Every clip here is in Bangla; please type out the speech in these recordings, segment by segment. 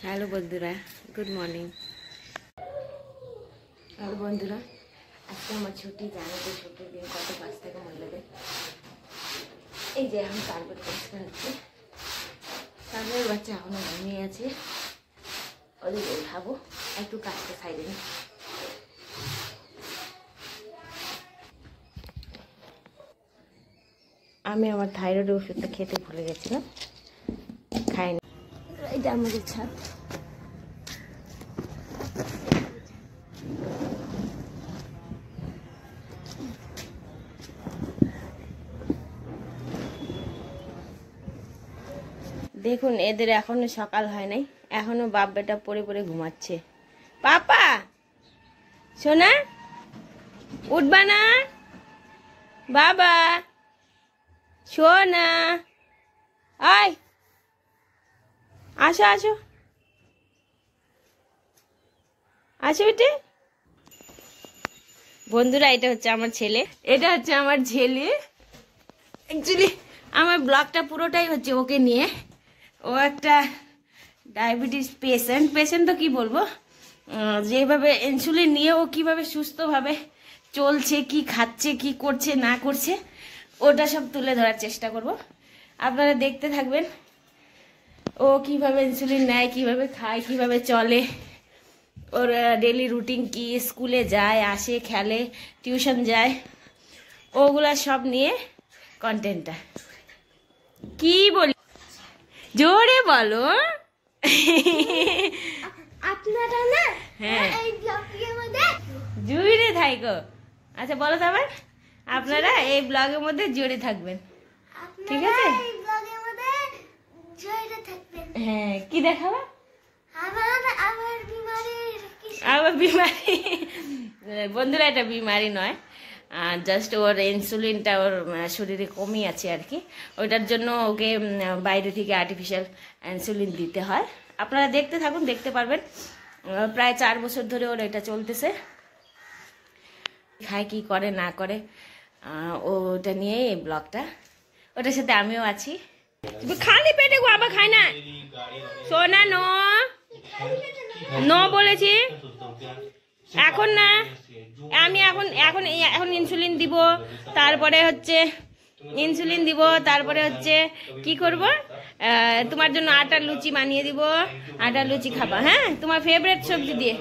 হ্যালো বন্ধুরা, গুড মর্নিং। আর বন্ধুরা, আজকে আমার ছুটি, জানো তো ছুটির দিন কত কাজ থেকে মহিলাদের। এই যে এখন কার্পেট পরিষ্কার হচ্ছে, তারপরে বাচ্চা এখনো ঘুমিয়ে আছে, ওদের উঠাবো, একটু কাজটা সাইডে নিই। আমি আমার থাইরয়েড ওষুধটা খেতে ভুলে গেছিলাম, খাইনি। এই যে আমাদের ছাদ, দেখুন এদের এখনো সকাল হয় নাই, এখনো বাপ বেটা পড়ে পড়ে ঘুমাচ্ছে। পাপা সোনা, উঠবা না? বাবা সোনা, আয়, আসো আসো আসো বেটে। বন্ধুরা, এটা হচ্ছে আমার ছেলে, এটা হচ্ছে আমার ছেলে। অ্যাকচুয়ালি আমার ব্লগটা পুরোটাই হচ্ছে ওকে নিয়ে। ও একটা ডায়াবেটিস পেশেন্ট তো কি বলবো, যেভাবে ইনসুলিন নিয়ে ও কিভাবে সুস্থভাবে চলছে, কি খাচ্ছে, কি করছে না করছে, ওটা সব তুলে ধরার চেষ্টা করব। আপনারা দেখতে থাকবেন ও কিভাবে ইনসুলিন নেয়, কিভাবে খায়, কিভাবে চলে, ওর ডেলি রুটিন কি, স্কুলে যায় আসে, খেলে, টিউশন যায়, ওগুলা সব নিয়ে কন্টেন্টটা। কি বলি, জোরে বলো। আপনারা না হ্যাঁ, এই ব্লগের মধ্যে জুড়ে থাকো। আচ্ছা বলো তো আবার, আপনারা এই ব্লগের মধ্যে জুড়ে থাকবেন, ঠিক আছে? এই ব্লগের মধ্যে জয়েন থাকবেন। হ্যাঁ, কি দেখাবা? আমার বিমারির আবার বিমারি? বন্ধুরা, এটা বিমারি নয়, জাস্ট ওর ইনসুলিনটা ওর শরীরে কমই আছে আর কি। ওইটার জন্য ওকে বাইরে থেকে আর্টিফিশিয়াল ইনসুলিন দিতে হয়। আপনারা দেখতে থাকুন, দেখতে পারবেন। প্রায় 4 বছর ধরে ওর এটা চলতেছে। খায় কি করে না করে, ওটা নিয়ে এই ব্লগটা। ওটার সাথে আমিও আছি। খালি পেটে গো, আবার খায় না সোনা, নো বলেছি এখন না। আমি এখন এখন এখন ইনসুলিন দিব, তারপরে হচ্ছে ইনসুলিন দিব, তারপরে হচ্ছে কি করব, তোমার জন্য আটার লুচি বানিয়ে দিব। আটার লুচি খাবা, হ্যাঁ, তোমার ফেভারিট সবজি দিয়ে,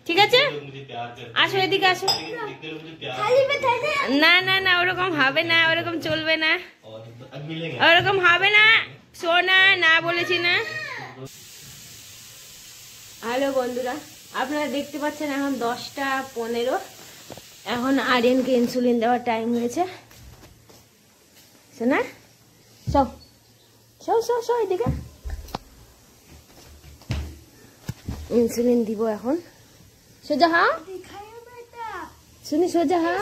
ঠিক আছে? আসো এদিকে আসো। না না না, ওরকম হবে না, ওরকম চলবে না, ওরকম হবে না সোনা, না বলেছি না। হ্যালো বন্ধুরা, আপনারা দেখতে পাচ্ছেন এখন 10টা 15। এখন আরিয়ানকে ইনসুলিন দেওয়ার টাইম হয়েছে। শোনা, সব সব সব সব এদিকে ইনসুলিন দিব এখন। সোজা হা, শুনি, সোজা হা,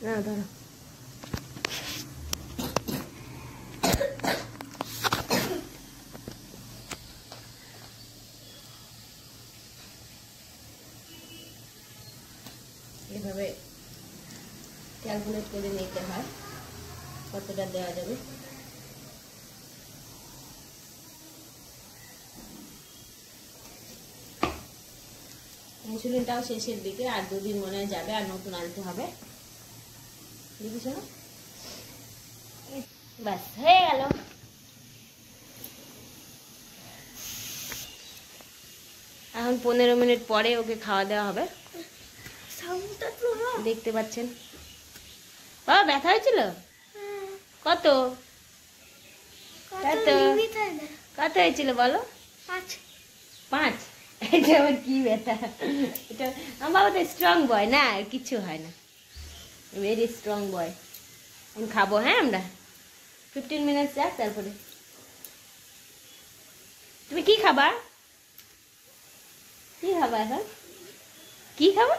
না ধরো। এভাবে ক্যালকুলেট করে নিতে হয় কতটা দেওয়া যাবে। ইনসুলিনটাও শেষের দিকে, আর 2 দিন মনে হয় যাবে, আর নতুন আনতে হবে। বুঝেছ না? ব্যাস হয়ে গেল। এখন 15 মিনিট পরে ওকে খাওয়া দেওয়া হবে। দেখতে পাচ্ছেন বাবা, ব্যথা হয়েছিল কত? কত হয়েছিল বলো? 5। এটা আবার কি ব্যথা? এটা আমার বাবা তো স্ট্রং বয় না, কিছু হয় না, ভেরি স্ট্রং বয়। এখন খাবো, হ্যাঁ, আমরা 15 মিনিট যাক, তারপরে তুমি কি খাবা? কি খাবা এখন? কি খাবা?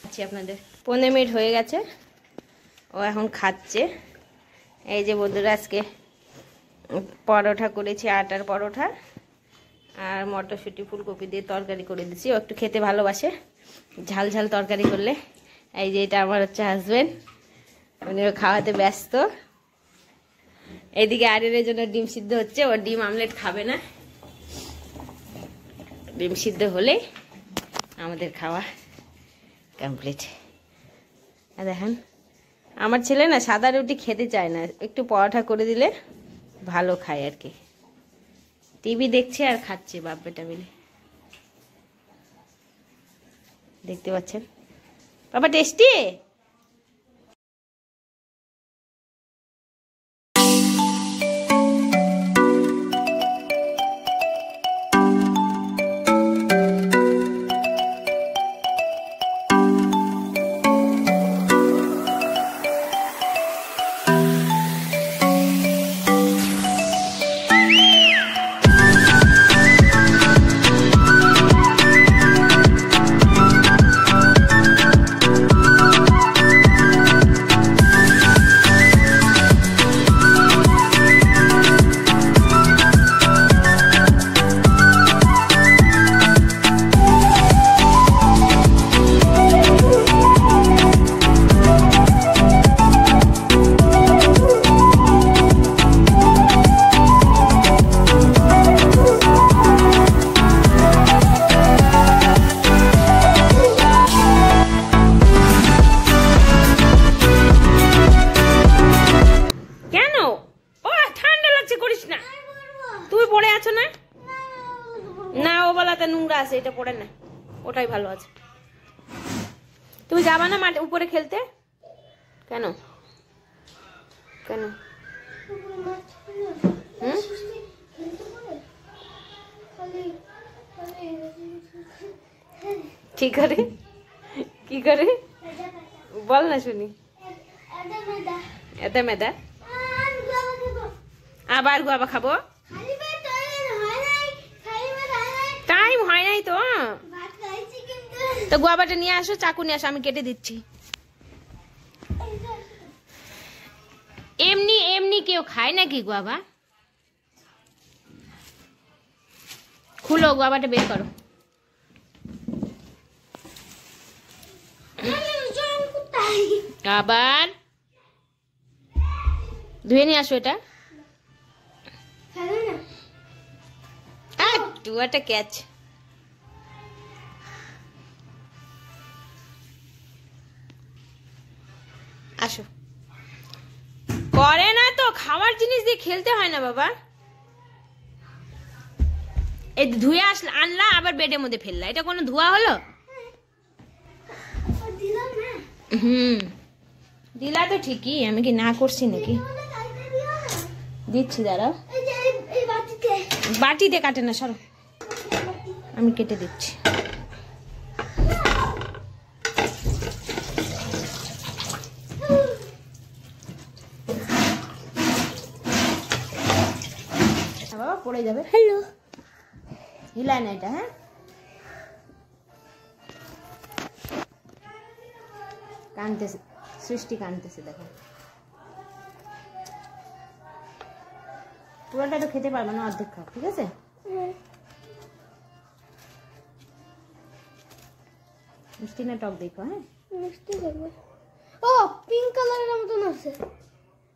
আচ্ছা, আপনাদের 15 মিনিট হয়ে গেছে, ও এখন খাচ্ছে। এই যে বন্ধুরা, আজকে পরোটা করেছি, আটার পরোটা, আর মটরশুঁটি ফুলকপি দিয়ে তরকারি করে দিচ্ছি। ও একটু খেতে ভালোবাসে ঝাল ঝাল তরকারি করলে। এই যে এটা আমার হচ্ছে হাজবেন্ড, উনি খাওয়াতে ব্যস্ত। এইদিকে আরিয়ানের জন্য ডিম সিদ্ধ হচ্ছে, ও ডিম আমলেট খাবে না, ডিম সিদ্ধ হলে আমাদের খাওয়া কমপ্লিট। আর দেখেন আমার ছেলে না সাদা রুটি খেতে চায় না, একটু পরোটা করে দিলে ভালো খায় আর কি। টিভি দেখছে আর খাচ্ছে বাপ বেটা মিলে, দেখতে পাচ্ছেন বাবা টেস্টি। নোংরা আছে, এটা পড়ে না, ওটাই ভালো আছে। তুমি যাবা না মাঠে উপরে খেলতে? কেন কেন? কি করে কি করে বল না শুনি। এটা মেদা, আবার গুয়াবা খাবো? টাইম হয় নাই তো। তো গুয়াবাটা নিয়ে আসো, চাকু নিয়ে আসো, আমি কেটে দিচ্ছি। এমনি এমনি কেউ খায় নাকি গুয়াবা? খুলো গুয়াবাটা বের করো। আবার ধুয়ে নিয়ে আসো এটা। একটা ক্যাচ। আসো, করে না তো, খাওয়ার জিনিস দিয়ে খেলতে হয় না বাবা। এই ধুয়ে আসলে আনলা আবার বেডের মধ্যে ফেললা, এটা কোনো ধোয়া হলো? দিলা তো ঠিকই, আমি কি না করছি নাকি? দিচ্ছি, দাঁড়াও। বাটিতে কাটে না, সরো, আমি কেটে দিচ্ছি। বাবা পড়ে যাবে। হ্যালো, হিলায় না এটা। হ্যাঁ, কানতেছে, সৃষ্টি কানতেছে, দেখো। পুরোটা তো খেতে পারবে না, অর্ধেক খাও, ঠিক আছে? মিষ্টি না টক দেখো। হ্যাঁ, মিষ্টি করবো। ও পিঙ্ক কালারের মতন আছে,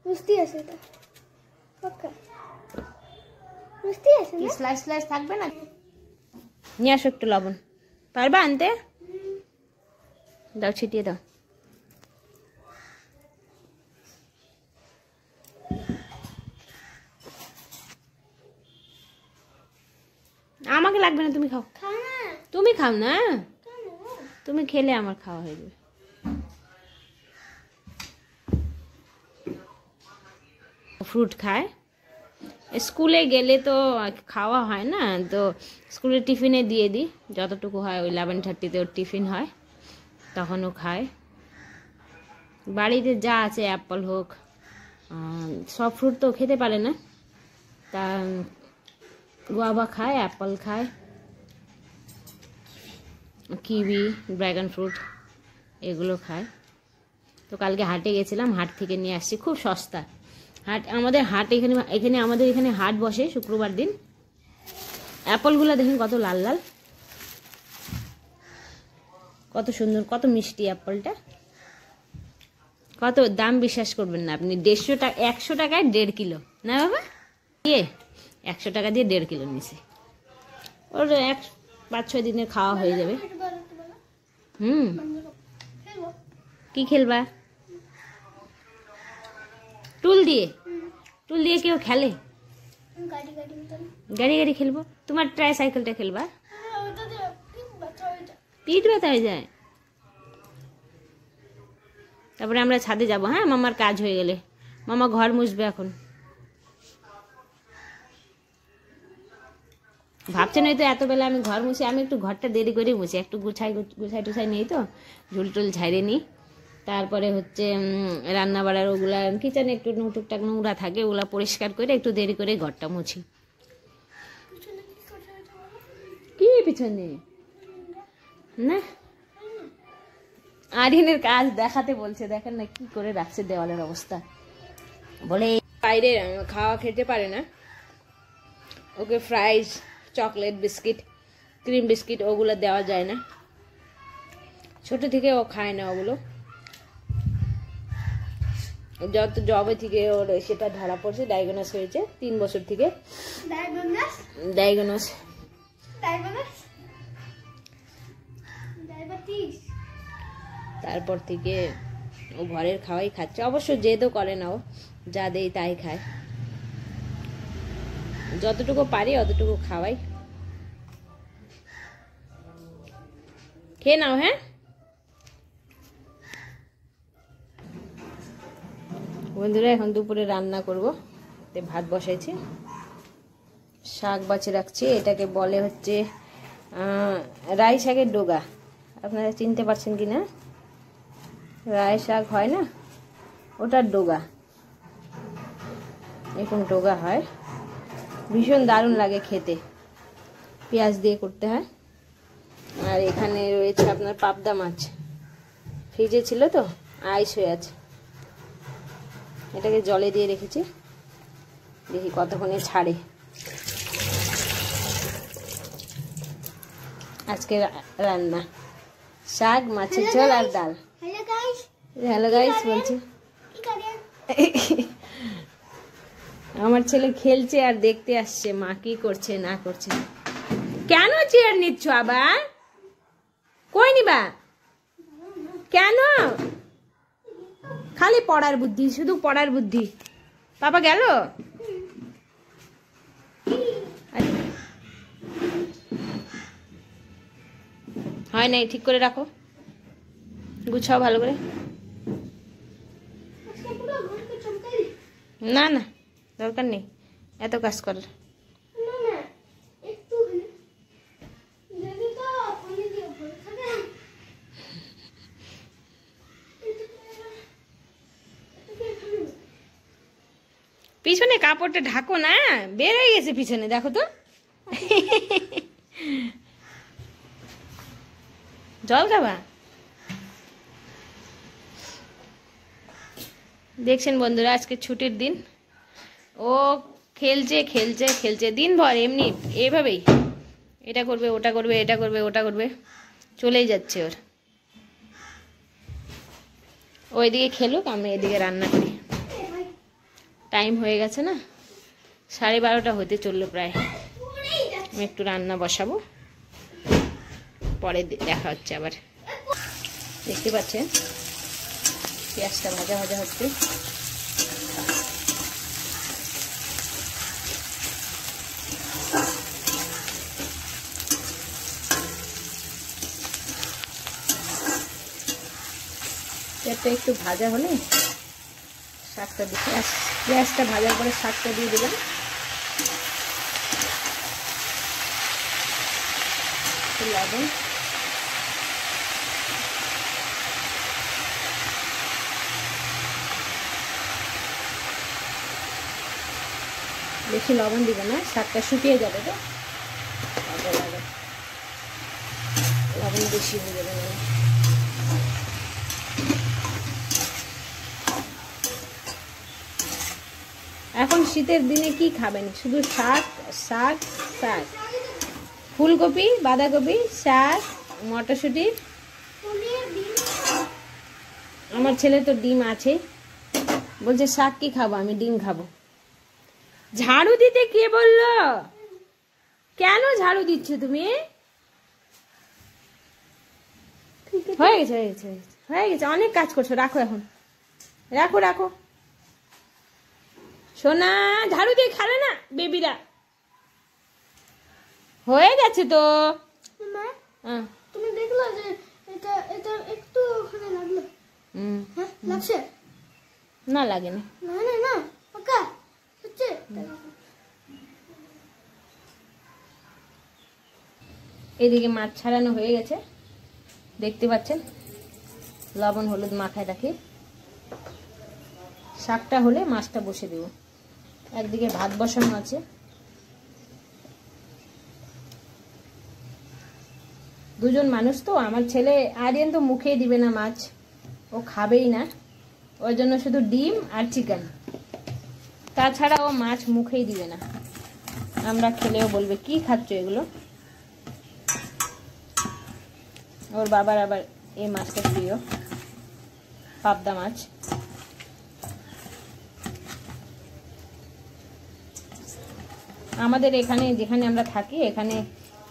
মিষ্টি আছে এটা। ওকে, মিষ্টি আছে না? স্লাইস স্লাইস থাকবে না? নিয়ে আসো একটু লবণ, পারবা আনতে? দাও, ছিটিয়ে দাও। আমাকে লাগবে না, তুমি খাও। তুমি খাও না, তুমি খেলে আমার খাওয়া হয়ে যাবে। ফ্রুট খায়, স্কুলে গেলে তো খাওয়া হয় না, তো স্কুলে টিফিনে দিয়ে দিই যতটুকু হয়। ওই 11:30-তে ওর টিফিন হয়, তখনও খায়। বাড়িতে যা আছে, অ্যাপল হোক, সব ফ্রুট তো খেতে পারে না, তা গুয়াভা খায়, অ্যাপল খায়, কিউই, ড্রাগন ফ্রুট এগুলো খায়। তো কালকে হাটে গেছিলাম, হাট থেকে নিয়ে আসছি, খুব সস্তা হাট। আমাদের হাট এখানে আমাদের এখানে হাট বসে শুক্রবার দিন। অ্যাপলগুলো দেখুন কত লাল লাল, কত সুন্দর, কত মিষ্টি অ্যাপলটা, কত দাম বিশ্বাস করবেন না আপনি, 150 টাকা, 100 টাকায় 1.5 কিলো না বাবা, 100 টাকা দিয়ে 1.5 কিলো নিছে। ওর 5-6 দিনের খাওয়া হয়ে যাবে। কি খেলবা? টুল দিয়ে কেউ খেলে? গাড়ি গাড়ি খেলবো। তোমার ট্রাইসাইকেলটা খেলবা? পিঠ ব্যথা হয়ে যায়। তারপরে আমরা ছাদে যাব। হ্যাঁ, মামার কাজ হয়ে গেলে মামা ঘর মুছবে এখন। ভাবছেন হয়তো এত বেলা আমি ঘর মুছি, আমি একটু ঘরটা দেরি করে মুছি, একটু গুছাই টুছাই নিই তো, ঝুল টুল ঝাইরে নিই। তারপরে হচ্ছে রান্না বাড়ার ওগুলা কিচেনে একটু টুকটাক নোংরা থাকে, ওগুলা পরিষ্কার করে একটু দেরি করে ঘরটা মুছি। কি পিছনে না, আরিনের কাজ দেখাতে বলছে, দেখেন না কি করে রাখছে দেওয়ালের অবস্থা। বলে বাইরে খাওয়া খেতে পারে না, ওকে fries, chocolate biscuit, cream biscuit ওগুলো দেওয়া যায় না, ছোট থেকে ও খায় না ওগুলো। জবে থেকে ওর সেটা ধরা পড়ছে, ডায়াগনোস হয়েছে 3 বছর থেকে। ডায়াগনোস তারপর থেকে ও ঘরের খাওয়াই খাচ্ছে। অবশ্য জেদও করে না, ও যা দেই তাই খায়, যতটুকু পারি অতটুকু খাওয়াই। খেয়ে নাও। হ্যাঁ, বন্ধুরা এখন দুপুরে রান্না করব। ভাত বসাইছি, শাক বাছে রাখছি। এটাকে বলে হচ্ছে রাই শাকের ডোগা। আপনারা চিনতে পারছেন কি না? রাই শাক হয় না, ওটার ডোগা, এরকম ডোগা হয়, ভীষণ দারুণ লাগে খেতে, পেঁয়াজ দিয়ে করতে হয়। আর এখানে রয়েছে আপনার পাবদা মাছ, ফ্রিজে ছিল তো আইস হয়ে আছে, এটাকে জলে দিয়ে রেখেছি, দেখি কতক্ষণে ছাড়ে। আজকে রান্না শাক, মাছের ঝোল আর ডাল। হ্যালো গাইস বলছি। আমার ছেলে খেলছে আর দেখতে আসছে মা কি করছে না করছে। কেন চেয়ার নিচ্ছ আবার? কই নিবা? কেন? খালি পড়ার বুদ্ধি, শুধু পড়ার বুদ্ধি। বাবা গেল? হয় নাই, ঠিক করে রাখো, গুছাও ভালো করে। না না, দরকার নেই এত কাজ করার। পিছনে কাপড়টা ঢাকো না, বের হয়ে গেছে পিছনে, দেখো তো। জল খাবা? দেখছেন বন্ধুরা, আজকে ছুটির দিন, ও খেলছে খেলছে খেলছে দিনভর, এমনি এভাবেই এটা করবে ওটা করবে, এটা করবে ওটা করবে, চলেই যাচ্ছে ওর। ওইদিকে খেলুক, আমি এদিকে রান্না করি। টাইম হয়ে গেছে না, 12:30 হতে চললো প্রায়। আমি একটু রান্না বসাবো, পরে দেখা হচ্ছে আবার। দেখতে পাচ্ছেন পেঁয়াজটা ভাজা ভাজা হচ্ছে। পেঁয়াজটা একটু ভাজা হলে শাকটা দিয়ে, পেঁয়াজটা ভাজার পরে শাকটা দিয়ে দিলাম। লবণ, বেশি লবণ দিবে না, শাকটা শুকিয়ে যাবে তো, লবণ বেশি হয়ে যাবে না। এখন শীতের দিনে কি খাবেন? শুধু শাক শাক শাক, ফুলকপি, বাঁধাকপি, শাক, মটরশুঁটি, আমার ছেলে তো ডিম আছে, বলছে শাক কি খাবো, আমি ডিম খাবো। ঝাড়ু দিতে কে বললো? কেন ঝাড়ু দিচ্ছ তুমি? হয়ে গেছে হয়ে গেছে হয়ে গেছে, অনেক কাজ করছো, রাখো এখন, রাখো রাখো। সোনা ঝাড়ু দিয়ে খাবে না বেবিরা? হয়ে গেছে তো। মা হ্যাঁ। তুমি দেখলো যে এটা এটা একটু ওখানে লাগলো? হ্যাঁ লাগছে? না লাগেনি। না না না পাকা হচ্ছে। এদিকে মাছ ছাড়ানো হয়ে গেছে, দেখতে পাচ্ছেন। লবণ হলুদ মাখায় রাখি, শাকটা হলে মাছটা বসে দেব। একদিকে ভাত বসানো আছে। দুজন মানুষ তো, আমার ছেলে আরিয়ান তো মুখেই দিবে না মাছ, ও খাবেই না, ওই জন্য শুধু ডিম আর চিকেন, তাছাড়া ও মাছ মুখেই দিবে না। আমরা খেলেও বলবে কি খাচ্ছ এগুলো। ওর বাবার আবার এই মাছটা প্রিয়, পাবদা মাছ। আমাদের এখানে যেখানে আমরা থাকি এখানে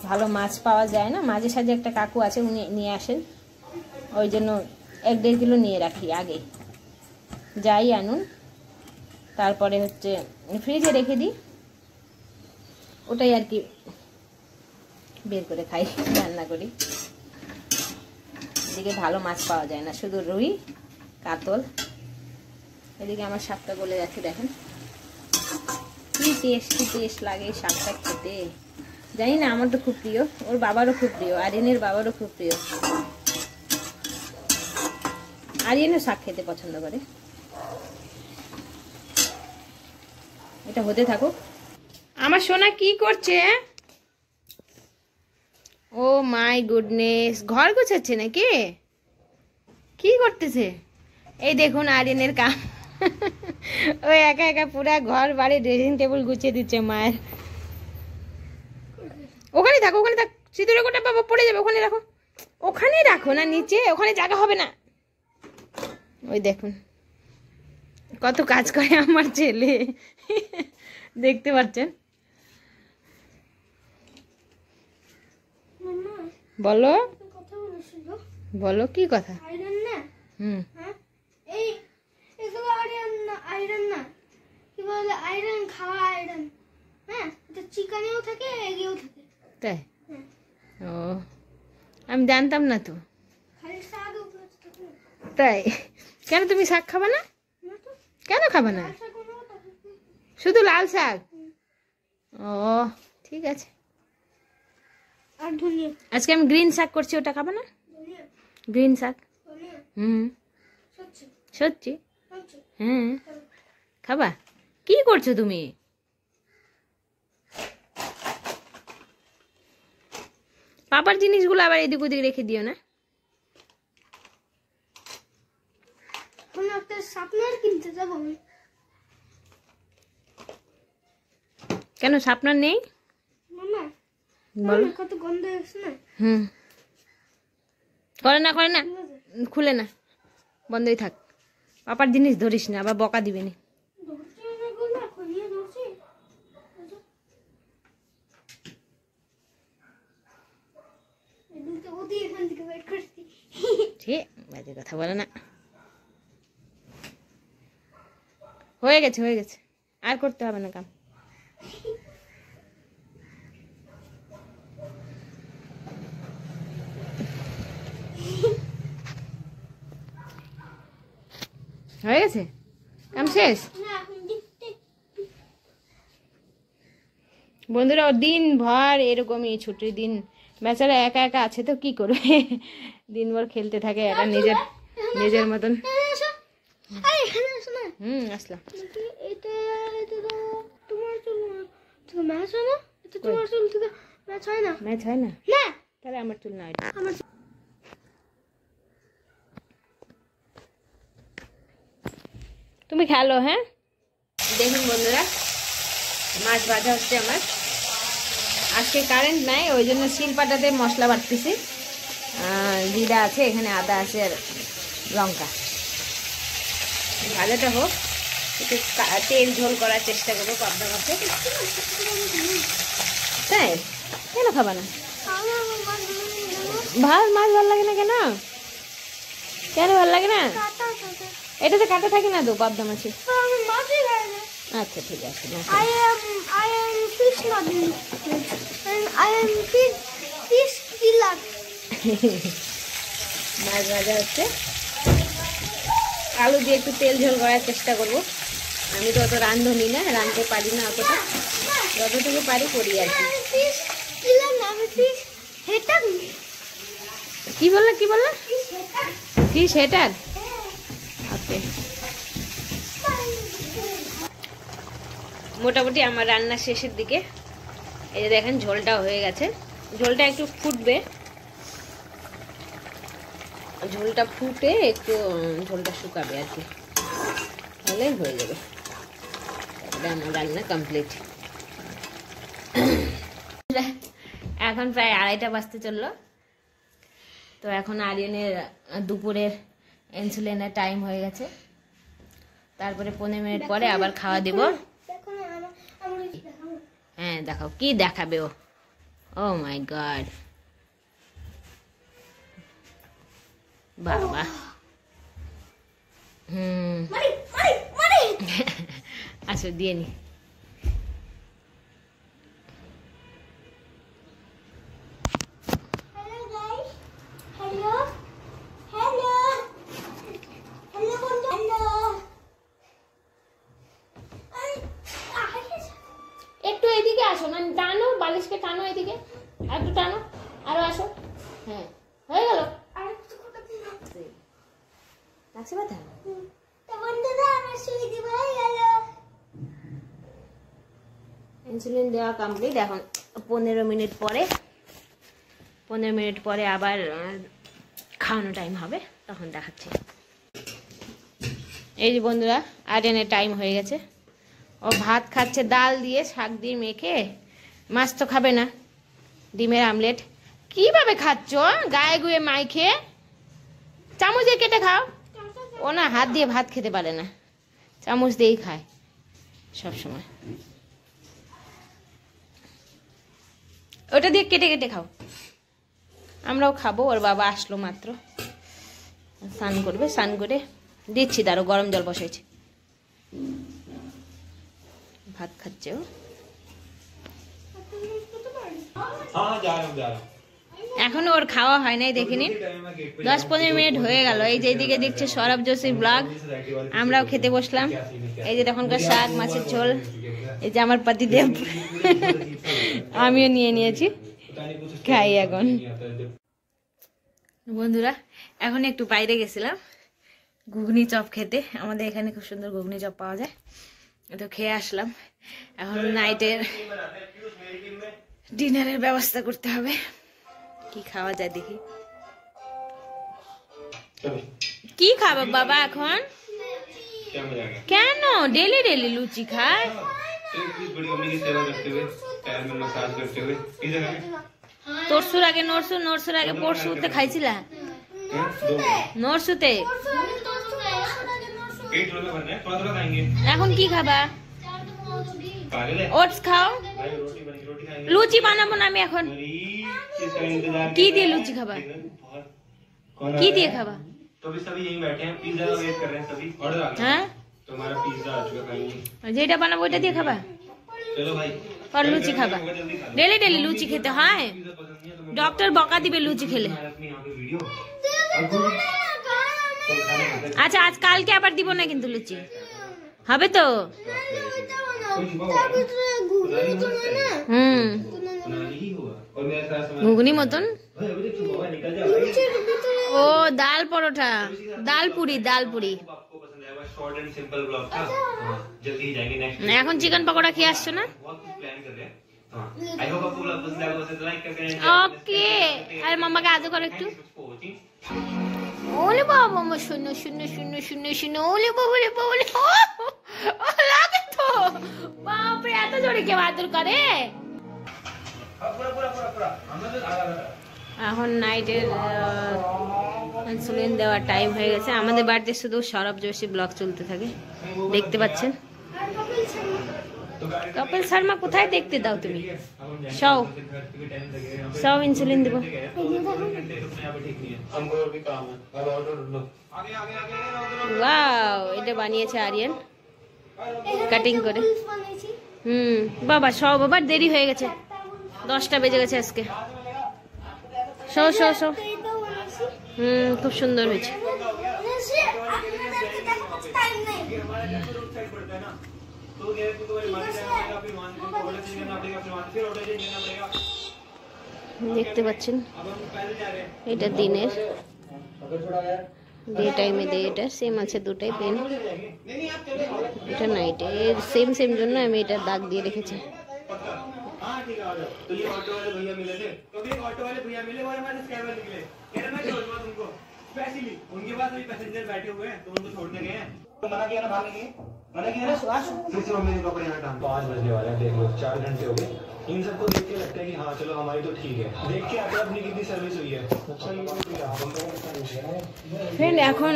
ভালো মাছ পাওয়া যায় না, মাঝে সাঝে একটা কাকু আছে উনি নিয়ে আসেন, ওই জন্য 1-1.5 কিলো নিয়ে রাখি আগে, যাই আনুন তারপরে হচ্ছে ফ্রিজে রেখে দিই, ওটাই আর কি বের করে খাই, রান্না করি। এদিকে ভালো মাছ পাওয়া যায় না, শুধু রুই কাতল। এদিকে আমার শাকটা গলে যাচ্ছে, দেখেন কি টেস্ট লাগে শাকটা খেতে। জানি না, আমার তো খুব প্রিয়, ওর বাবারও খুব প্রিয়, আরিয়ানের বাবারও খুব প্রিয়। আরিয়ানও শাক খেতে পছন্দ করে। এটা হতে থাকুক। আমার সোনা কি করছে? ও মাই গুডনেস, ঘর গোছাচ্ছে নাকি? কি করতেছে? এই দেখুন আরিয়ানের কাম, ও একা একা পুরা ঘর বাড়ি ড্রেসিং টেবিল গুছিয়ে দিচ্ছে মায়ের। ওখানে থাকো, ওখানে থাক, সিঁদুরের কোটা বাবা পড়ে যাবে, ওখানে রাখো, ওখানে রাখো না, নিচে, ওখানে জায়গা হবে না। ওই দেখুন কত কাজ করে আমার ছেলে, দেখতে পাচ্ছেন। বলো বলো কি কথা? হুম, এই এগুলো আয়রন না, কি বলে আয়রন, খাওয়া আয়রন। হ্যাঁ, এটা চিকেনেও থাকে, এগেও থাকে। তাই? ও, আমি জানতাম না তো। খালি শাক উপরে থাকে। তাই? কেন তুমি শাক খাবা না? না তো, কেন খাবা না? শাক কোনোও থাকে। শুধু লাল শাক? ও ঠিক আছে। আর ধনিয়া। আজকে আমি গ্রিন শাক করছি, ওটা খাবা না? ধনিয়া গ্রিন শাক। ধনিয়া হুম, সত্যি সত্যি? সত্যি। হ্যাঁ, খাবা? কি করছো তুমি? পাপার জিনিসগুলো আবার এদিক ওদিক রেখে দিও না। কোনো একটা সাপনার কিনতে যাবো আমি। কেন সাপনার নেই? মামা বল। কত গন্ধ আসছে না? হুম, করে না করে না, ঠিক আছে। খুলে না, বন্ধই থাক। পাপার জিনিস ধরিস না, আবার বকা দিবে না। ধরছি না গুলো, খুলিয়ে ধরছি। এদিকে ওদিকে এখান থেকে বের করছি। ঠিক, বাজে কথা বলে না। হয়ে গেছে হয়ে গেছে, আর করতে হবে না কাম। হয়ে গেছে, কাম শেষ। না এখন দেখতে বন্ধুরা দিন ভর এরকমই, ছুটির দিন, বেচারা একা একা আছে তো কি করবে, দিনভর খেলতে থাকে একা নিজের মতন। এসো, আরে এখানে এসো না। আসলাম। দেখি এটা এটা তো তোমার চুল না, তুমি ম্যাচ হয় না, এটা তোমার চুল থেকে ম্যাচ হয় না। ম্যাচ হয় না? না তাহলে আমার চুল না এটা। আমার তুমি খেলো। হ্যাঁ, দেখুন বন্ধুরা, মাছ ভাজা হচ্ছে আমার। আজকে কারেন্ট নাই, ওই জন্য শিলপাটাতে মশলা বাটতেছি। জিরা আছে এখানে, আদা আছে আর লঙ্কা। ভাজাটা হোক, একটু তেল ঝোল করার চেষ্টা করবো পাবদা মাছে। তাই কেন খাবা না? মাছ ভালো লাগে না কেন? কেন ভালো লাগে না? এটাতে কাঁটা থাকে না তো পাবদা মাছে। আচ্ছা ঠিক আছে। মাছ ভাজা হচ্ছে, আলু দিয়ে একটু তেল ঝোল করার চেষ্টা করবো। আমি তো অত রাঁধুনি না, রাঁধতে পারি না অতটা, যতটুকু পারি করি আর কি। কি বললো ফিশ হেটার? ওকে, মোটামুটি আমার রান্না শেষের দিকে। এই যে দেখেন ঝোলটা হয়ে গেছে, ঝোলটা একটু ফুটবে, ঝোলটা ফুটে একটু ঝোলটা শুকাবে আর কি, তাহলে হয়ে যাবে। তারপরে আমার রান্না কমপ্লিট। এখন প্রায় 2:30 বাজতে চললো। তো এখন আরিয়ানের দুপুরের ইনসুলিনের টাইম হয়ে গেছে, তারপরে 15 মিনিট পরে আবার খাওয়া দিব। হ্যাঁ দেখাও, কি দেখাবে ও? ও মাই গড, বাবা। আচ্ছা দিয়ে নি। একটু এদিকে আসো না, টানো বালিশকে, টানো এদিকে, আর একটু টানো, আরো আসো। হ্যাঁ হয়ে গেল। ইনসুলিন দেওয়া কমপ্লিট। এখন 15 মিনিট পরে আবার খাওয়ানো টাইম হবে, তখন দেখাচ্ছি। এই যে বন্ধুরা, আরিয়ানের টাইম হয়ে গেছে। ও ভাত খাচ্ছে ডাল দিয়ে, শাক দিয়ে মেখে। মাছ তো খাবে না, ডিমের আমলেট। কিভাবে খাচ্ছ গায়ে গুয়ে মাইখে? চামচ দিয়ে কেটে খাও। ও না হাত দিয়ে ভাত খেতে পারে না, চামচ দিয়েই খায় সব সময়। ওটা দিয়ে কেটে কেটে খাও। আমরাও খাবো, ওর বাবা আসলো মাত্র, স্নান করবে, স্নান করে দিচ্ছি, তারও গরম জল বসাইছে, ভাত খাচ্ছে ও। এখনো ওর খাওয়া হয় নাই, দেখিনি। 10-15 মিনিট হয়ে গেল। এই যে এইদিকে দেখছে সৌরভ যোশীর ব্লগ, আমরাও খেতে বসলাম। এই যে তখনকার শাক মাছের ঝোল, এই যে আমার পতিদেব, আমিও নিয়ে নিয়েছি, খাই এখন। বন্ধুরা এখন একটু বাইরে গেছিলাম ঘুগনি চপ খেতে, আমাদের এখানে খুব সুন্দর ঘুগনি চপ পাওয়া যায়, তো খেয়ে আসলাম। এখন নাইটের ডিনারের ব্যবস্থা করতে হবে, কি খাওয়া যায় দেখি। কি খাবে বাবা এখন? কেন ডেলি ডেলি লুচি খায়? তোরসুর আগে নরসুর আগে পরশুতে খাইছিলা? নরসুতে। এখন কি খাবা? ওটস খাও। লুচি বানাবো না আমি এখন। কি দিয়ে লুচি খাবা? কি দিয়ে খাবা? হ্যাঁ যেটা বানাবো ওইটা দিয়ে খাবা? और लुची खाबा? डेली डेली लुची खेते हैं, डॉक्टर बका दिबे लुची खेले। अच्छा आज काल के आबार दिबो ना किन्तु लुची हबे तो। घुगनी मतन ओ दाल परोठा, दाल पूरी। এখন চিকেন পকোড়া খেয়ে আসছো না? ওকে, আর মাম্মাকে আদর করো একটু। ওলে বাবা মা, শূন্য শূন্য শূন্য শূন্য শূন্য, ওলে বাবলে বাবলে, ও লাগে তো। বাপরে এত জোরে কেউ আদর করে? এখন নাইটের ইনসুলিন দেওয়ার টাইম হয়ে গেছে। আমাদের বাড়িতে শুধু সৌরভ যোশী ব্লগ চলতে থাকে, দেখতে পাচ্ছেন। কপিল শর্মা কোথায় দেখতে দাও তুমি? সব সব ইনসুলিন দেবো। ওয়াও, এটা বানিয়েছে আরিয়ান কাটিং করে। বাবা সব আবার দেরি হয়ে গেছে, 10টা বেজে গেছে আজকে। সব সব সব খুব সুন্দর হয়েছে। দেখতে পাচ্ছেন এটা দিনের, ডে টাইমে দেয়। এটা সেম আছে দুটাই পেন, এটা নাইটে সেম সেম জন্য আমি এটা দাগ দিয়ে রেখেছি। तो ये ऑटो वाले भैया मिले थे, तो भी ऑटो वाले भैया मिले और हमारे स्कैम वाले निकले। कह रहे मैं छोड़ दूंगा तुमको स्पेशली, उनके पास अभी पैसेंजर बैठे हुए हैं तो उनको छोड़ने गए हैं। तो मना किया ना भागने के, मना किया ना। फिर से मम्मी ने कपड़े यहाँ टांग 5 बजने वाले हैं, देख लो 4 घंटे हो गए। इन सबको देख के लगता है कि हाँ चलो हमारी तो ठीक है, देख के आते अपनी कितनी सर्विस हुई है। ফ্রেন্ড এখন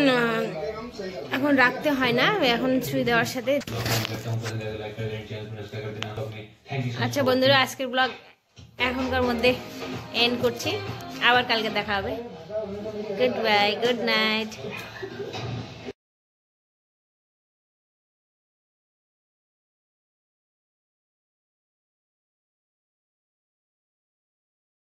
এখন রাখতে হয় না, এখন ছুঁয়ে দেওয়ার সাথে। আচ্ছা বন্ধুরা, আজকের ব্লগ এখনকার মধ্যে এন্ড করছি, আবার কালকে দেখা হবে। Good bye, good night.